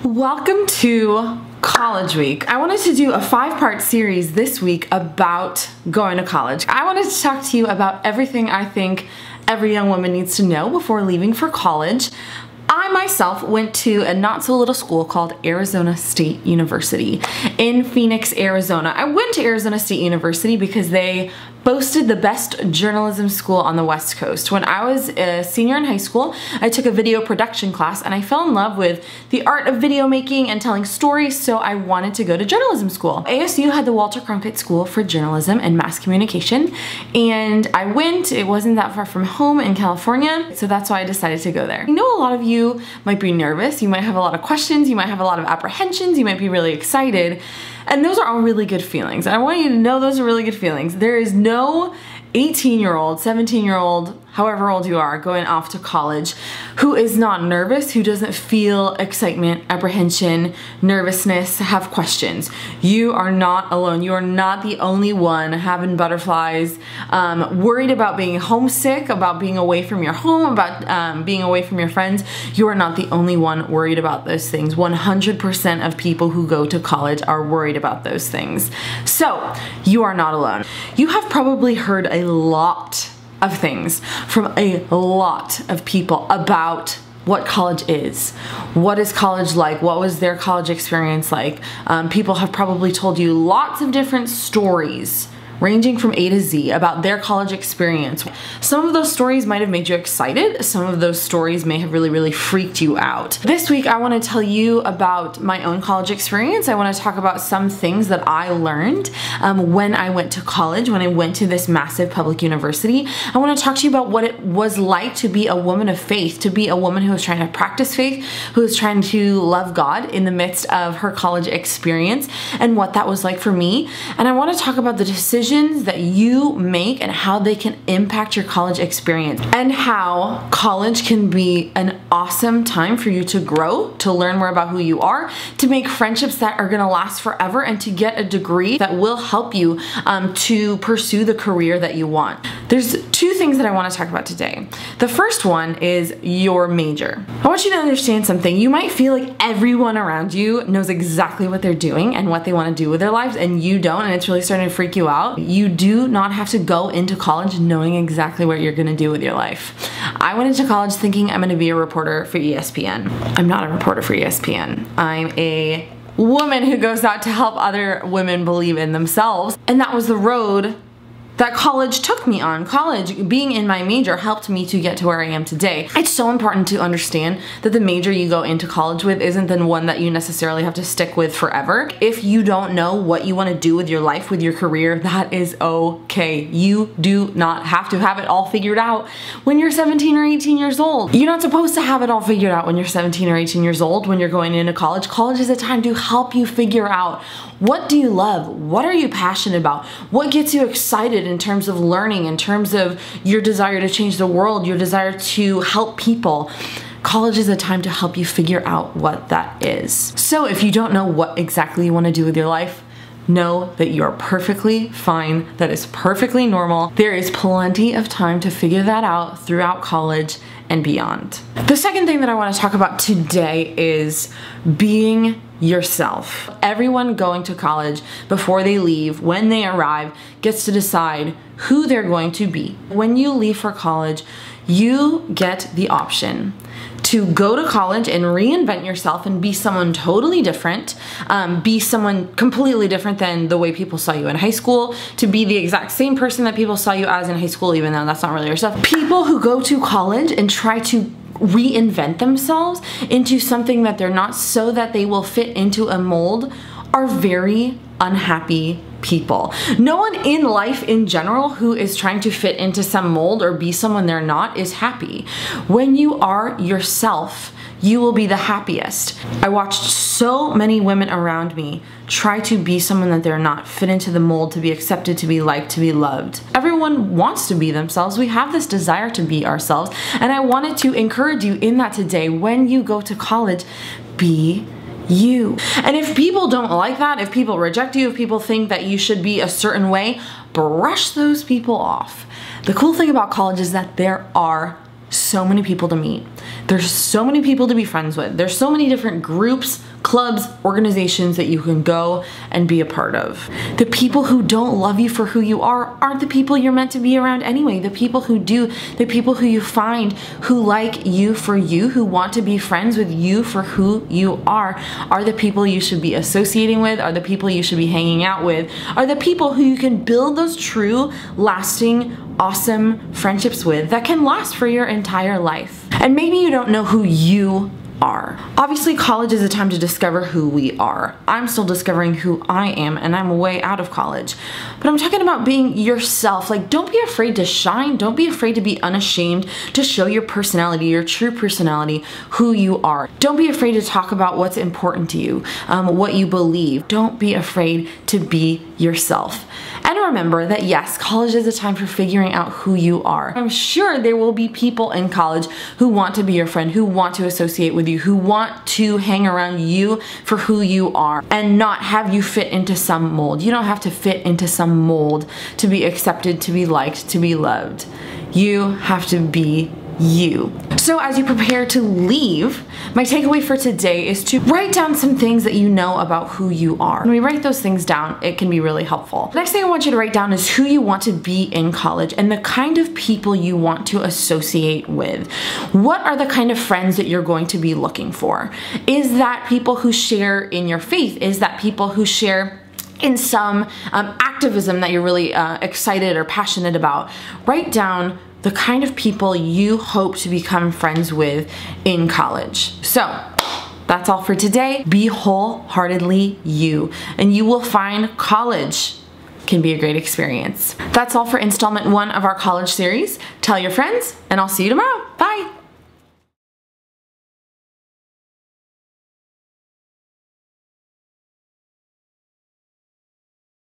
Welcome to College Week. I wanted to do a 5-part series this week about going to college. I wanted to talk to you about everything I think every young woman needs to know before leaving for college. I myself went to a not so little school called Arizona State University in Phoenix, Arizona. I went to Arizona State University because they boasted the best journalism school on the West Coast. When I was a senior in high school, I took a video production class and I fell in love with the art of video making and telling stories, so I wanted to go to journalism school. ASU had the Walter Cronkite School for Journalism and Mass Communication, and I went. It wasn't that far from home in California, so that's why I decided to go there. I know a lot of you might be nervous, you might have a lot of questions, you might have a lot of apprehensions, you might be really excited, and those are all really good feelings. I want you to know those are really good feelings. There is no 18-year-old, 17-year-old, however old you are, going off to college who is not nervous, who doesn't feel excitement, apprehension, nervousness, have questions. You are not alone. You are not the only one having butterflies, worried about being homesick, about being away from your home, about being away from your friends. You are not the only one worried about those things. 100% of people who go to college are worried about those things. So you are not alone. You have probably heard a lot of things from a lot of people about what college is. What is college like? What was their college experience like? People have probably told you lots of different stories ranging from A to Z about their college experience. Some of those stories might have made you excited. Some of those stories may have really freaked you out. This week I want to tell you about my own college experience. I want to talk about some things that I learned when I went to college, when I went to this massive public university. I want to talk to you about what it was like to be a woman of faith, to be a woman who was trying to practice faith, who was trying to love God in the midst of her college experience, and what that was like for me. And I want to talk about the decisions that you make and how they can impact your college experience, and how college can be an awesome time for you to grow, to learn more about who you are, to make friendships that are gonna last forever, and to get a degree that will help you to pursue the career that you want. There's two things that I want to talk about today. The first one is your major. I want you to understand something. You might feel like everyone around you knows exactly what they're doing and what they want to do with their lives, and you don't, and it's really starting to freak you out. You do not have to go into college knowing exactly what you're gonna do with your life. I went into college thinking I'm gonna be a reporter for ESPN. I'm not a reporter for ESPN. I'm a woman who goes out to help other women believe in themselves, and that was the road that college took me on. College, being in my major, helped me to get to where I am today. It's so important to understand that the major you go into college with isn't the one that you necessarily have to stick with forever. If you don't know what you want to do with your life, with your career, that is okay. You do not have to have it all figured out when you're 17 or 18 years old. You're not supposed to have it all figured out when you're 17 or 18 years old when you're going into college. College is a time to help you figure out, what do you love? What are you passionate about? What gets you excited in terms of learning, in terms of your desire to change the world, your desire to help people? College is a time to help you figure out what that is. So if you don't know what exactly you want to do with your life, know that you're perfectly fine. That is perfectly normal. There is plenty of time to figure that out throughout college and beyond. The second thing that I want to talk about today is being yourself. Everyone going to college, before they leave, when they arrive, gets to decide who they're going to be. When you leave for college, you get the option to go to college and reinvent yourself and be someone totally different, be someone completely different than the way people saw you in high school, to be the exact same person that people saw you as in high school, even though that's not really yourself. People who go to college and try to reinvent themselves into something that they're not so that they will fit into a mold are very unhappy people. No one in life in general who is trying to fit into some mold or be someone they're not is happy. When you are yourself, you will be the happiest. I watched so many women around me try to be someone that they're not, fit into the mold, to be accepted, to be liked, to be loved. Everyone wants to be themselves. We have this desire to be ourselves, and I wanted to encourage you in that today. When you go to college, be you. And if people don't like that, if people reject you, if people think that you should be a certain way, brush those people off. The cool thing about college is that there are so many people to meet. There's so many people to be friends with. There's so many different groups, clubs, organizations that you can go and be a part of. The people who don't love you for who you are aren't the people you're meant to be around anyway. The people who do, the people who you find who like you for you, who want to be friends with you for who you are the people you should be associating with, are the people you should be hanging out with, are the people who you can build those true, lasting, awesome friendships with that can last for your entire life. And maybe you don't know who you are. Obviously, college is a time to discover who we are. I'm still discovering who I am, and I'm way out of college. But I'm talking about being yourself. Like, don't be afraid to shine. Don't be afraid to be unashamed, to show your personality, your true personality, who you are. Don't be afraid to talk about what's important to you, what you believe. Don't be afraid to be yourself. And remember that yes, college is a time for figuring out who you are. I'm sure there will be people in college who want to be your friend, who want to associate with you, who want to hang around you for who you are and not have you fit into some mold. You don't have to fit into some mold to be accepted, to be liked, to be loved. You have to be you. So as you prepare to leave, my takeaway for today is to write down some things that you know about who you are. When we write those things down, it can be really helpful. The next thing I want you to write down is who you want to be in college and the kind of people you want to associate with. What are the kind of friends that you're going to be looking for? Is that people who share in your faith? Is that people who share in some activism that you're really excited or passionate about? Write down the kind of people you hope to become friends with in college. So that's all for today. Be wholeheartedly you, and you will find college can be a great experience. That's all for installment 1 of our college series. Tell your friends, and I'll see you tomorrow. Bye.